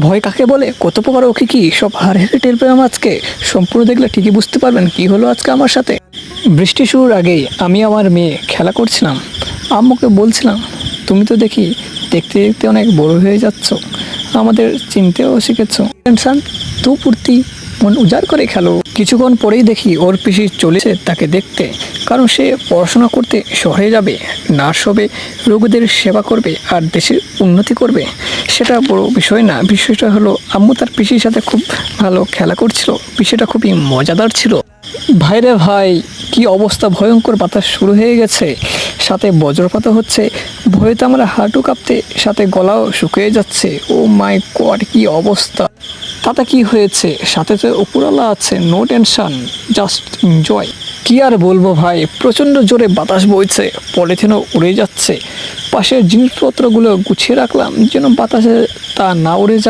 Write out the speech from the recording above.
ভয় কাকে বলে, কত প্রকার ওকে কি সব হার হেরে টের পেলাম আজকে। সম্পূর্ণ দেখলে ঠিকই বুঝতে পারবেন কি হলো আজকে আমার সাথে। বৃষ্টি শুরুর আগেই আমি আমার মেয়ে খেলা করছিলাম। আম্মুকে বলছিলাম, তুমি তো দেখি দেখতে দেখতে অনেক বড় হয়ে যাচ্ছ, আমাদের চিনতেও শিখেছ। টেনশন তু পূর্তি মন উজাড় করে খেলো। কিছুক্ষণ পরেই দেখি ওর পিসি চলেছে তাকে দেখতে, কারণ সে পড়াশোনা করতে শহরে যাবে, নার্স হবে, রোগীদের সেবা করবে আর দেশের উন্নতি করবে। সেটা বড় বিষয় না, বিষয়টা হলো আম্মু তার পিসির সাথে খুব ভালো খেলা করছিল, বিষয়টা খুবই মজাদার ছিল। ভাইরে ভাই, কি অবস্থা, ভয়ঙ্কর বাতাস শুরু হয়ে গেছে, সাথে বজ্রপাত হচ্ছে। ভয়ে তো আমরা হাঁটু কাঁপতে, সাথে গলাও শুকিয়ে যাচ্ছে। ও মাই গড, কি অবস্থা। তাতে কি হয়েছে, সাথে তো উপরওয়ালা আছে, নো টেনশন, জাস্ট এনজয়। কি আর বলবো ভাই, প্রচণ্ড জোরে বাতাস বইছে, পলিথিনও উড়ে যাচ্ছে। পাশের জিনিসপত্রগুলো গুছিয়ে রাখলাম যেন বাতাসে তা না উড়ে যায়।